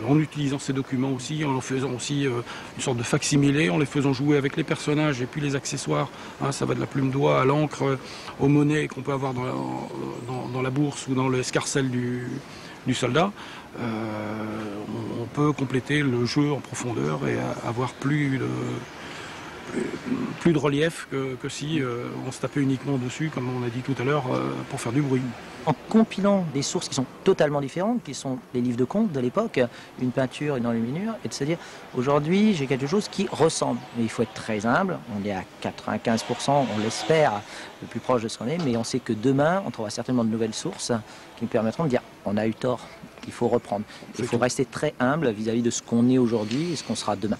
[SPEAKER 14] en utilisant ces documents aussi, en faisant aussi une sorte de fac-similé, en les faisant jouer avec les personnages et puis les accessoires. Ça va de la plume d'oie à l'encre, aux monnaies qu'on peut avoir dans la bourse ou dans l'escarcelle du soldat. On peut compléter le jeu en profondeur et avoir plus de relief que si on se tapait uniquement dessus, comme on a dit tout à l'heure, pour faire du bruit.
[SPEAKER 11] En compilant des sources qui sont totalement différentes, qui sont les livres de contes de l'époque, une peinture, une enluminure, et de se dire, aujourd'hui j'ai quelque chose qui ressemble. Mais il faut être très humble, on est à 95%, on l'espère, le plus proche de ce qu'on est, mais on sait que demain, on trouvera certainement de nouvelles sources qui nous permettront de dire, on a eu tort, il faut reprendre. Il faut rester très humble vis-à-vis de ce qu'on est aujourd'hui et ce qu'on sera demain.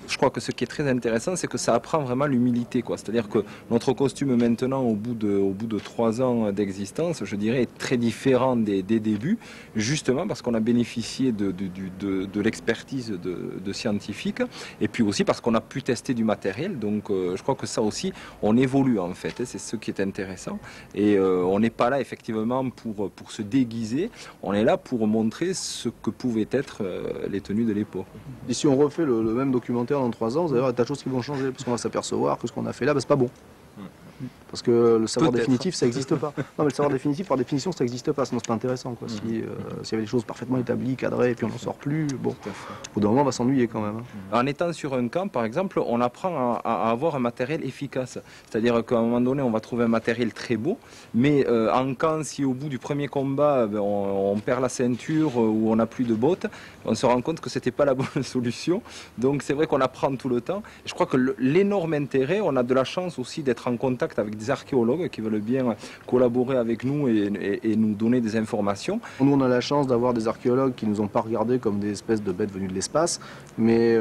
[SPEAKER 15] Je crois que ce qui est très intéressant, c'est que ça apprend vraiment l'humilité, quoi. C'est-à-dire que notre costume maintenant, au bout de 3 ans d'existence, je dirais, est très différent des débuts, justement parce qu'on a bénéficié de l'expertise de scientifiques, et puis aussi parce qu'on a pu tester du matériel. Donc, je crois que ça aussi, on évolue en fait. C'est ce qui est intéressant. Et on n'est pas là effectivement pour se déguiser. On est là pour montrer ce que pouvaient être les tenues de l'époque.
[SPEAKER 16] Et si on refait le même documentaire regarde dans 3 ans, vous allez voir des tas de choses qui vont changer, parce qu'on va s'apercevoir que ce qu'on a fait là, c'est pas bon. Parce que le savoir définitif, ça n'existe pas. Non, mais le savoir définitif, par définition, ça n'existe pas, sinon c'est pas intéressant. S'il y avait des choses parfaitement établies, cadrées, et puis on n'en sort plus, bon, au bout d'un moment, on va s'ennuyer quand même.
[SPEAKER 15] En étant sur un camp, par exemple, on apprend à avoir un matériel efficace. C'est-à-dire qu'à un moment donné, on va trouver un matériel très beau, mais en camp, si au bout du premier combat, on perd la ceinture ou on n'a plus de bottes, on se rend compte que c'était pas la bonne solution. Donc c'est vrai qu'on apprend tout le temps. Et je crois que l'énorme intérêt, on a de la chance aussi d'être en contact avec des archéologues qui veulent bien collaborer avec nous et nous donner des informations.
[SPEAKER 16] Nous, on a la chance d'avoir des archéologues qui nous ont pas regardés comme des espèces de bêtes venues de l'espace, mais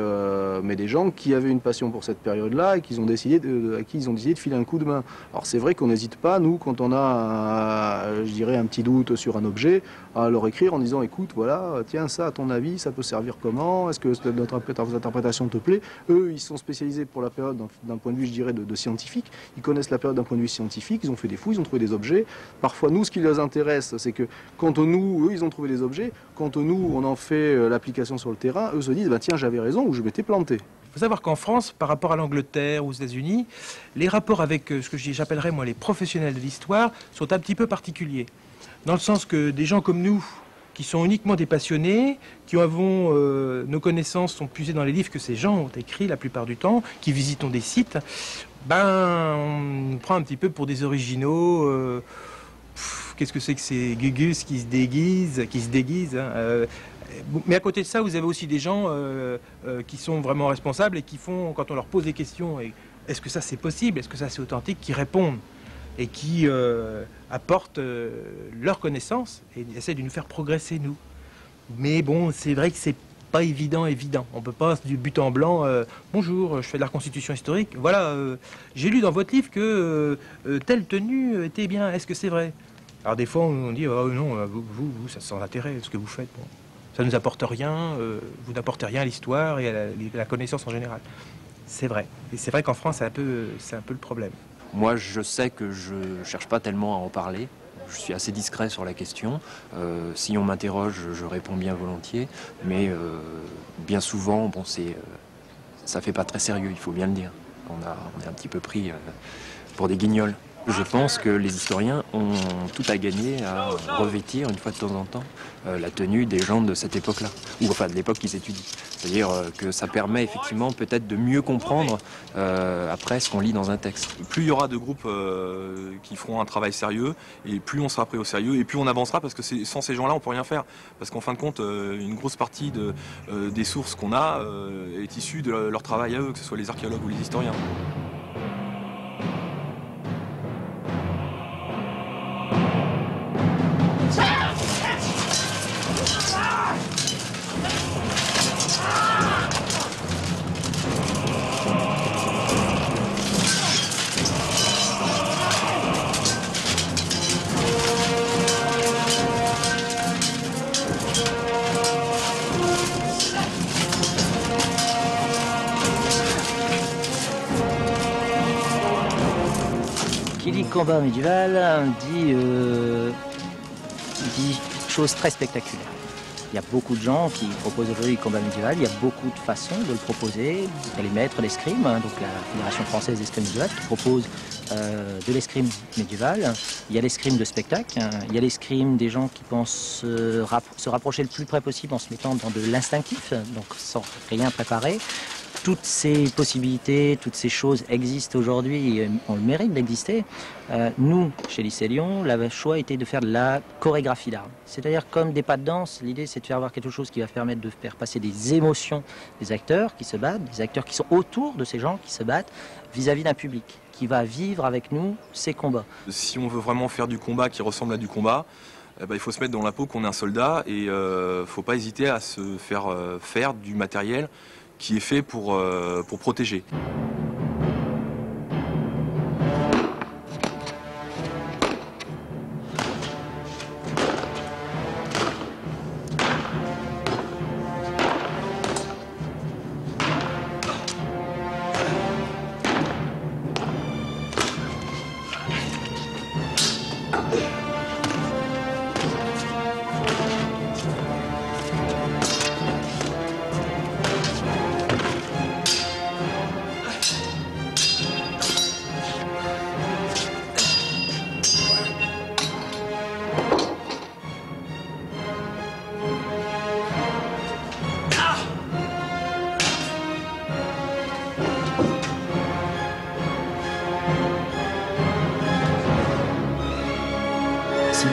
[SPEAKER 16] des gens qui avaient une passion pour cette période-là et à qui ils ont décidé de filer un coup de main. Alors c'est vrai qu'on n'hésite pas, nous, quand on a, je dirais, un petit doute sur un objet, à leur écrire en disant, écoute, voilà, tiens, ça, à ton avis, ça peut servir comment? Est-ce que notre interprétation te plaît? Eux, ils sont spécialisés pour la période d'un point de vue, je dirais, de scientifique. Ils connaissent la période d'un point de vue scientifique, ils ont fait des fouilles, ils ont trouvé des objets. Parfois, nous, ce qui les intéresse, c'est que quand nous, eux, ils ont trouvé des objets, quand nous, on en fait l'application sur le terrain, eux se disent, bah, tiens, j'avais raison ou je m'étais planté.
[SPEAKER 12] Il faut savoir qu'en France, par rapport à l'Angleterre ou aux États-Unis, les rapports avec ce que j'appellerais moi les professionnels de l'histoire sont un petit peu particuliers. Dans le sens que des gens comme nous, qui sont uniquement des passionnés, qui avons nos connaissances sont puisées dans les livres que ces gens ont écrits la plupart du temps, qui visitons des sites, on nous prend un petit peu pour des originaux. Qu'est-ce que c'est que ces gugus qui se déguisent hein, mais à côté de ça, vous avez aussi des gens qui sont vraiment responsables et qui font, quand on leur pose des questions, est-ce que ça c'est possible, est-ce que ça c'est authentique, qui répondent et qui apportent leur connaissance et essaient de nous faire progresser, nous. Mais bon, c'est vrai que c'est pas évident. On peut pas, du but en blanc, bonjour, je fais de la reconstitution historique, voilà, j'ai lu dans votre livre que telle tenue était bien, est-ce que c'est vrai? Alors des fois, on dit, oh non, vous, ça sans intérêt, ce que vous faites. Bon. Ça ne nous apporte rien, vous n'apportez rien à l'histoire et à la connaissance en général. C'est vrai. Et c'est vrai qu'en France, c'est un peu le problème.
[SPEAKER 2] Moi, je sais que je ne cherche pas tellement à en parler. Je suis assez discret sur la question. Si on m'interroge, je réponds bien volontiers. Mais bien souvent, bon, ça fait pas très sérieux, il faut bien le dire. On est un petit peu pris pour des guignols. Je pense que les historiens ont tout à gagner à revêtir, une fois de temps en temps, la tenue des gens de cette époque-là, ou enfin de l'époque qu'ils étudient. C'est-à-dire que ça permet effectivement peut-être de mieux comprendre après ce qu'on lit dans un texte.
[SPEAKER 1] Plus il y aura de groupes qui feront un travail sérieux, et plus on sera pris au sérieux, et plus on avancera, parce que sans ces gens-là, on peut rien faire. Parce qu'en fin de compte, une grosse partie des sources qu'on a est issue de leur travail à eux, que ce soit les archéologues ou les historiens.
[SPEAKER 11] Qui dit combat médiéval dit choses très spectaculaires. Il y a beaucoup de gens qui proposent aujourd'hui le combat médiéval, il y a beaucoup de façons de le proposer. Il y a les maîtres d'escrime, donc la Fédération française d'escrime médiévale qui propose de l'escrime médiéval. Il y a l'escrime de spectacle, il y a l'escrime des gens qui pensent se rapprocher le plus près possible en se mettant dans de l'instinctif, donc sans rien préparer. Toutes ces possibilités, toutes ces choses existent aujourd'hui et ont le mérite d'exister. Nous, chez Lycée Lyon, le choix était de faire de la chorégraphie d'armes. C'est-à-dire comme des pas de danse, l'idée c'est de faire avoir quelque chose qui va permettre de faire passer des émotions des acteurs qui se battent, des acteurs qui sont autour de ces gens qui se battent vis-à-vis d'un public qui va vivre avec nous ces combats.
[SPEAKER 1] Si on veut vraiment faire du combat qui ressemble à du combat, il faut se mettre dans la peau qu'on est un soldat et il ne faut pas hésiter à se faire faire du matériel qui est fait pour protéger.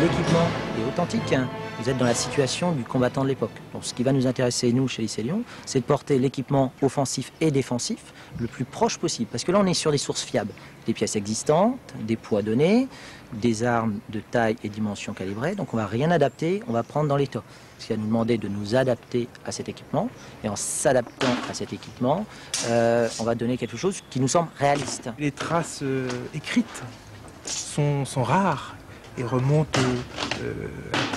[SPEAKER 11] l'équipement est authentique, vous êtes dans la situation du combattant de l'époque. Donc ce qui va nous intéresser, nous, chez Lycée Lyon, c'est de porter l'équipement offensif et défensif le plus proche possible. Parce que là, on est sur des sources fiables. Des pièces existantes, des poids donnés, des armes de taille et dimension calibrées. Donc on ne va rien adapter, on va prendre dans l'état. Ce qui va nous demander de nous adapter à cet équipement. Et en s'adaptant à cet équipement, on va donner quelque chose qui nous semble réaliste.
[SPEAKER 12] Les traces écrites sont rares et remontent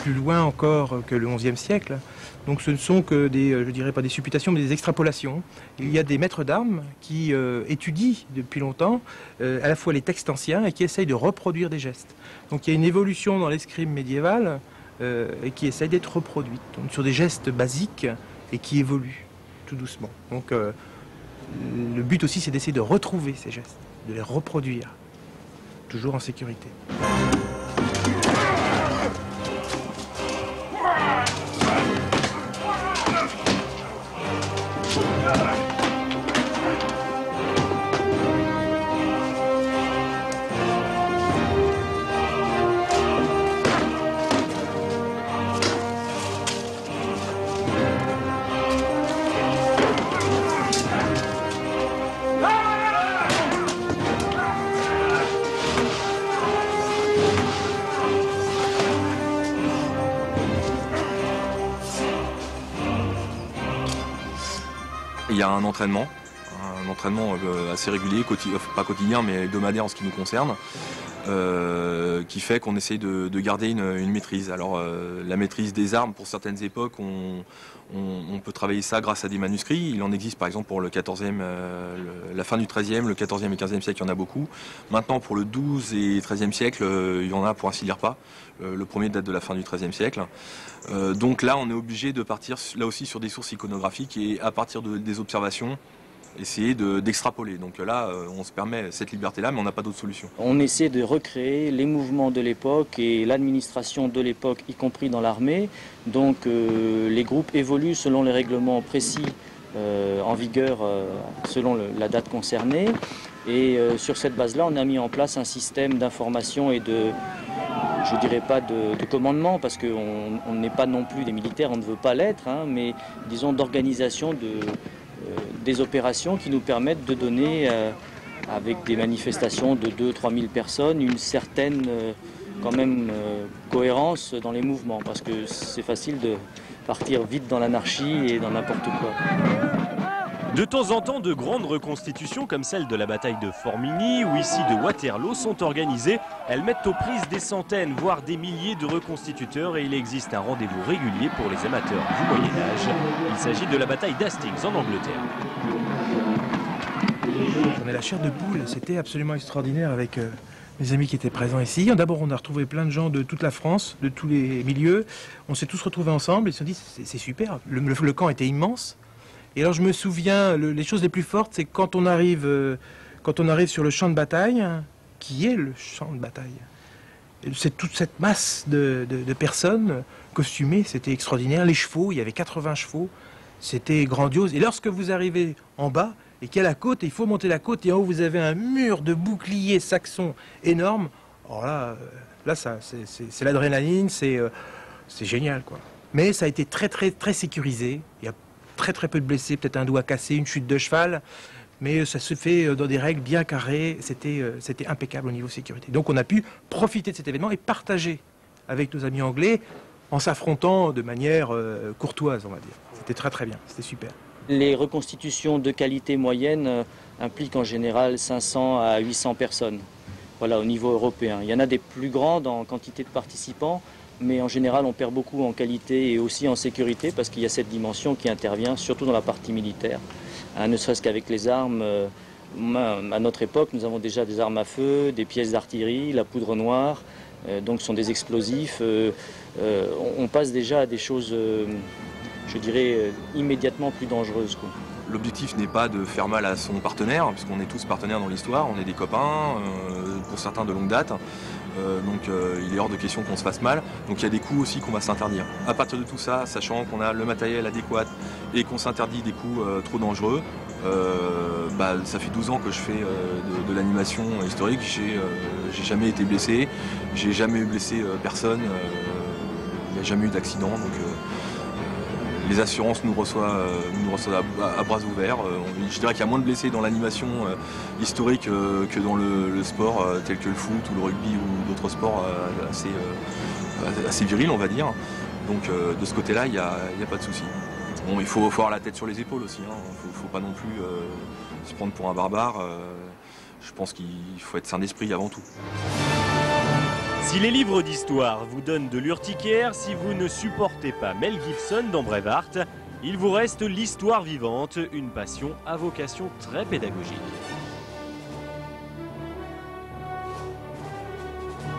[SPEAKER 12] plus loin encore que le XIe siècle. Donc ce ne sont que des, je dirais pas des supputations, mais des extrapolations. Il y a des maîtres d'armes qui étudient depuis longtemps à la fois les textes anciens et qui essayent de reproduire des gestes. Donc il y a une évolution dans l'escrime médiévale et qui essaye d'être reproduite, donc sur des gestes basiques et qui évoluent tout doucement. Donc le but aussi, c'est d'essayer de retrouver ces gestes, de les reproduire, toujours en sécurité.
[SPEAKER 1] Il y a un entraînement assez régulier, pas quotidien mais hebdomadaire en ce qui nous concerne, qui fait qu'on essaye de garder une maîtrise. Alors la maîtrise des armes, pour certaines époques, on peut travailler ça grâce à des manuscrits. Il en existe par exemple pour le 14e, la fin du 13e, le 14e et 15e siècle, il y en a beaucoup. Maintenant pour le 12 et 13e siècle, il y en a pour ainsi dire pas. Le premier date de la fin du 13e siècle. Donc là, on est obligé de partir là aussi sur des sources iconographiques et à partir des observations, essayer d'extrapoler. Donc là, on se permet cette liberté-là, mais on n'a pas d'autre solution.
[SPEAKER 10] On essaie de recréer les mouvements de l'époque et l'administration de l'époque, y compris dans l'armée. Donc les groupes évoluent selon les règlements précis en vigueur selon la date concernée. Et sur cette base-là, on a mis en place un système d'information et de, je dirais pas de commandement, parce qu'on n'est pas non plus des militaires, on ne veut pas l'être, hein, mais disons d'organisation des opérations qui nous permettent de donner, avec des manifestations de 2-3 000 personnes, une certaine quand même cohérence dans les mouvements, parce que c'est facile de partir vite dans l'anarchie et dans n'importe quoi.
[SPEAKER 8] De temps en temps, de grandes reconstitutions comme celle de la bataille de Formigny ou ici de Waterloo sont organisées. Elles mettent aux prises des centaines, voire des milliers de reconstituteurs et il existe un rendez-vous régulier pour les amateurs du Moyen-Âge. Il s'agit de la bataille d'Hastings en Angleterre.
[SPEAKER 12] J'en ai la chair de poule, c'était absolument extraordinaire avec mes amis qui étaient présents ici. D'abord, on a retrouvé plein de gens de toute la France, de tous les milieux. On s'est tous retrouvés ensemble et ils se sont dit c'est super, le camp était immense. Et alors je me souviens, les choses les plus fortes, c'est quand on arrive sur le champ de bataille, qui est le champ de bataille. C'est toute cette masse de personnes costumées, c'était extraordinaire. Les chevaux, il y avait 80 chevaux, c'était grandiose. Et lorsque vous arrivez en bas, et qu'il y a la côte, et il faut monter la côte, et en haut vous avez un mur de boucliers saxons énorme, alors là c'est l'adrénaline, c'est génial, quoi. Mais ça a été très sécurisé, il y a très peu de blessés, peut-être un doigt cassé, une chute de cheval, mais ça se fait dans des règles bien carrées, c'était impeccable au niveau sécurité. Donc on a pu profiter de cet événement et partager avec nos amis anglais en s'affrontant de manière courtoise, on va dire. C'était très bien, c'était super.
[SPEAKER 10] Les reconstitutions de qualité moyenne impliquent en général 500 à 800 personnes, voilà, au niveau européen. Il y en a des plus grandes en quantité de participants, mais en général on perd beaucoup en qualité et aussi en sécurité parce qu'il y a cette dimension qui intervient surtout dans la partie militaire. Ne serait-ce qu'avec les armes, à notre époque nous avons déjà des armes à feu, des pièces d'artillerie, la poudre noire, donc ce sont des explosifs. On passe déjà à des choses, je dirais, immédiatement plus dangereuses, quoi.
[SPEAKER 1] L'objectif n'est pas de faire mal à son partenaire, puisqu'on est tous partenaires dans l'histoire, on est des copains, pour certains de longue date. donc il est hors de question qu'on se fasse mal. Donc il y a des coups aussi qu'on va s'interdire. À partir de tout ça, sachant qu'on a le matériel adéquat et qu'on s'interdit des coups trop dangereux, ça fait 12 ans que je fais de l'animation historique. J'ai jamais été blessé, j'ai jamais blessé personne, il n'y a jamais eu d'accident. Donc les assurances nous reçoivent à bras ouverts. Je dirais qu'il y a moins de blessés dans l'animation historique que dans le sport tel que le foot ou le rugby ou d'autres sports assez virils, on va dire. Donc de ce côté-là, il n'y a pas de souci. Bon, il faut avoir la tête sur les épaules aussi. Il ne faut pas non plus se prendre pour un barbare. Je pense qu'il faut être sain d'esprit avant tout.
[SPEAKER 8] Si les livres d'histoire vous donnent de l'urticaire, si vous ne supportez pas Mel Gibson dans Braveheart, il vous reste l'histoire vivante, une passion à vocation très pédagogique.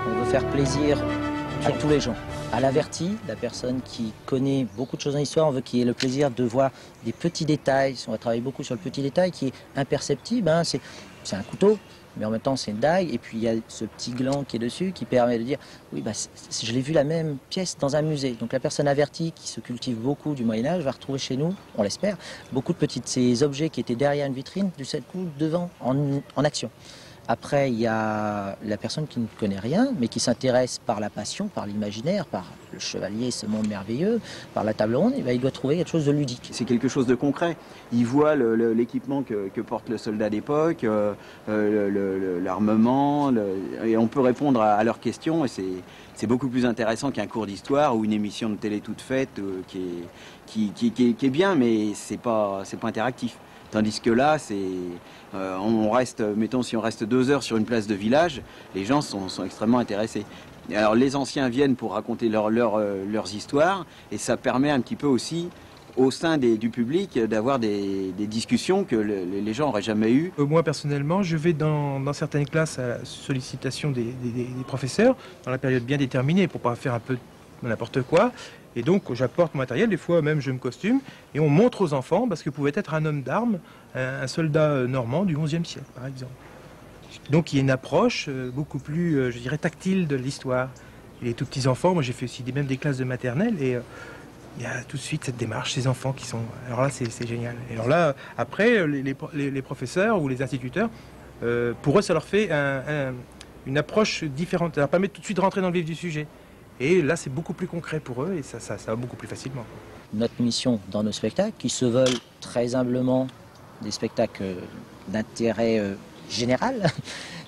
[SPEAKER 11] On veut faire plaisir à tous les gens. À l'averti, la personne qui connaît beaucoup de choses en histoire, on veut qu'il ait le plaisir de voir des petits détails. On va travailler beaucoup sur le petit détail qui est imperceptible. C'est un couteau, mais en même temps c'est une dague. Et puis il y a ce petit gland qui est dessus qui permet de dire oui, je l'ai vu la même pièce dans un musée. Donc la personne avertie qui se cultive beaucoup du Moyen-Âge va retrouver chez nous, on l'espère, beaucoup de ces objets qui étaient derrière une vitrine, du seul coup devant, en action. Après, il y a la personne qui ne connaît rien, mais qui s'intéresse par la passion, par l'imaginaire, par le chevalier, ce monde merveilleux, par la table ronde, il doit trouver quelque chose de ludique.
[SPEAKER 5] C'est quelque chose de concret. Il voit l'équipement que porte le soldat d'époque, l'armement, et on peut répondre à leurs questions, et c'est beaucoup plus intéressant qu'un cours d'histoire ou une émission de télé toute faite qui est bien, mais c'est pas interactif. Tandis que là, on reste, mettons, si on reste 2 heures sur une place de village, les gens sont extrêmement intéressés. Alors les anciens viennent pour raconter leurs histoires, et ça permet un petit peu aussi, au sein du public, d'avoir des discussions que les gens n'auraient jamais eues.
[SPEAKER 12] Moi personnellement, je vais dans certaines classes à la sollicitation des professeurs, dans la période bien déterminée, pour ne pas faire un peu n'importe quoi. Et donc j'apporte mon matériel, des fois même je me costume, et on montre aux enfants, parce que pouvait être un homme d'armes, un soldat normand du XIe siècle par exemple. Donc il y a une approche beaucoup plus, je dirais, tactile de l'histoire. Et les tout petits enfants, moi j'ai fait aussi même des classes de maternelle, et il y a tout de suite cette démarche, ces enfants qui sont... Alors là c'est génial. Et alors là, après, les professeurs ou les instituteurs, pour eux ça leur fait une approche différente, ça leur permet tout de suite de rentrer dans le vif du sujet. Et là, c'est beaucoup plus concret pour eux et ça va beaucoup plus facilement.
[SPEAKER 11] Notre mission dans nos spectacles, qui se veulent très humblement des spectacles d'intérêt général,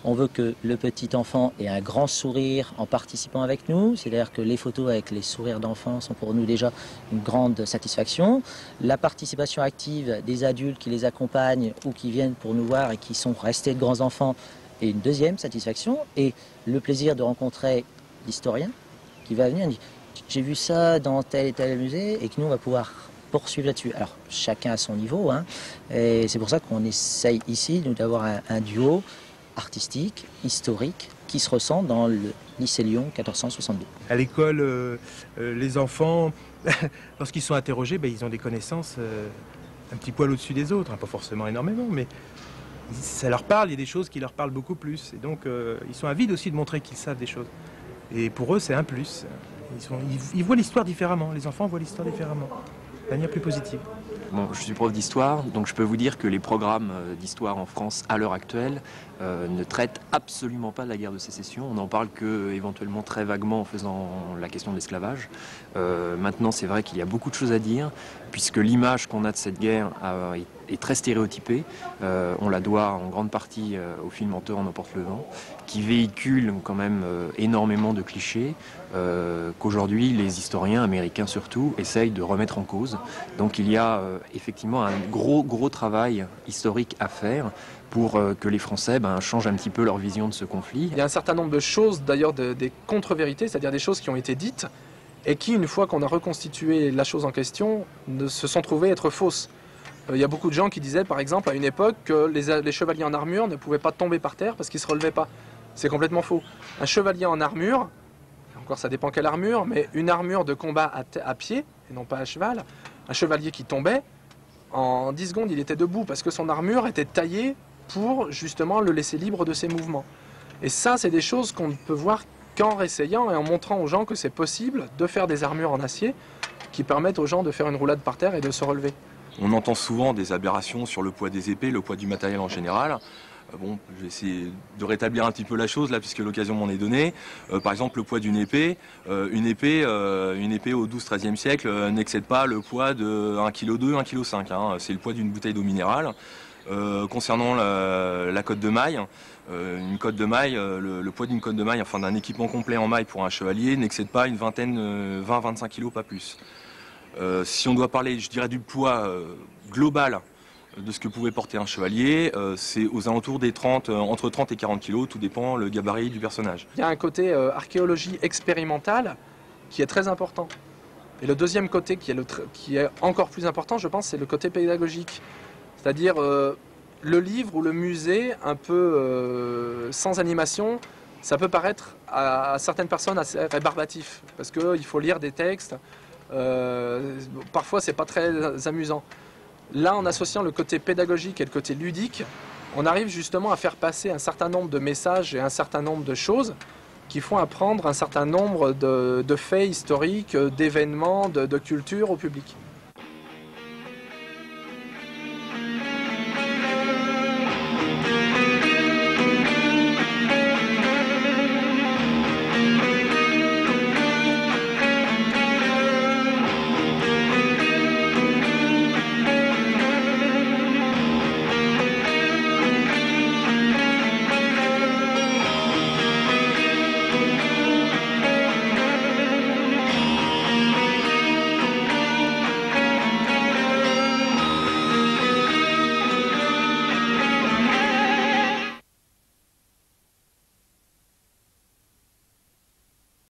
[SPEAKER 11] on veut que le petit enfant ait un grand sourire en participant avec nous. C'est-à-dire que les photos avec les sourires d'enfants sont pour nous déjà une grande satisfaction. La participation active des adultes qui les accompagnent ou qui viennent pour nous voir et qui sont restés de grands enfants est une deuxième satisfaction. Et le plaisir de rencontrer l'historien qui va venir et dit j'ai vu ça dans tel et tel musée, et que nous on va pouvoir poursuivre là-dessus. Alors chacun à son niveau, et c'est pour ça qu'on essaye ici d'avoir un duo artistique, historique, qui se ressent dans le lycée Lyon 1462.
[SPEAKER 12] À l'école, les enfants, lorsqu'ils sont interrogés, ils ont des connaissances un petit poil au-dessus des autres, pas forcément énormément, mais ça leur parle, il y a des choses qui leur parlent beaucoup plus, et donc ils sont avides aussi de montrer qu'ils savent des choses. Et pour eux, c'est un plus. Ils voient l'histoire différemment. Les enfants voient l'histoire différemment, de manière plus positive.
[SPEAKER 2] Bon, je suis prof d'histoire, donc je peux vous dire que les programmes d'histoire en France à l'heure actuelle ne traitent absolument pas de la guerre de sécession. On n'en parle que éventuellement très vaguement en faisant la question de l'esclavage. Maintenant, c'est vrai qu'il y a beaucoup de choses à dire, puisque l'image qu'on a de cette guerre est très stéréotypée. On la doit en grande partie au film En Thor en emporte le vent, qui véhicule quand même énormément de clichés qu'aujourd'hui les historiens américains surtout essayent de remettre en cause. Donc il y a effectivement un gros travail historique à faire pour que les Français changent un petit peu leur vision de ce conflit.
[SPEAKER 4] Il y a un certain nombre de choses, d'ailleurs des contre-vérités, c'est-à-dire des choses qui ont été dites et qui, une fois qu'on a reconstitué la chose en question, se sont trouvées être fausses. Il y a beaucoup de gens qui disaient, par exemple, à une époque, que les chevaliers en armure ne pouvaient pas tomber par terre parce qu'ils ne se relevaient pas. C'est complètement faux. Un chevalier en armure, encore ça dépend quelle armure, mais une armure de combat à pied, et non pas à cheval, un chevalier qui tombait, en 10 secondes il était debout parce que son armure était taillée pour justement le laisser libre de ses mouvements. Et ça, c'est des choses qu'on ne peut voir qu'en réessayant et en montrant aux gens que c'est possible de faire des armures en acier qui permettent aux gens de faire une roulade par terre et de se relever.
[SPEAKER 1] On entend souvent des aberrations sur le poids des épées, le poids du matériel en général. Bon, je vais essayer de rétablir un petit peu la chose là, puisque l'occasion m'en est donnée. Par exemple, le poids d'une épée. Une épée au 12-13e siècle n'excède pas le poids de 1,2 kg, 1,5 kg. Hein. C'est le poids d'une bouteille d'eau minérale. Concernant la cotte de maille, une cotte de maille, le poids d'une cotte de maille, enfin d'un équipement complet en maille pour un chevalier, n'excède pas une vingtaine, 20-25 kg, pas plus. Si on doit parler, je dirais, du poids global de ce que pouvait porter un chevalier, c'est aux alentours des 30, entre 30 et 40 kg, tout dépend le gabarit du personnage.
[SPEAKER 4] Il y a un côté archéologie expérimentale qui est très important. Et le deuxième côté qui est encore plus important, je pense, c'est le côté pédagogique. C'est-à-dire le livre ou le musée un peu sans animation, ça peut paraître à certaines personnes assez rébarbatif, parce qu'il faut lire des textes, parfois c'est pas très amusant. Là, en associant le côté pédagogique et le côté ludique, on arrive justement à faire passer un certain nombre de messages et un certain nombre de choses qui font apprendre un certain nombre de faits historiques, d'événements, de culture au public.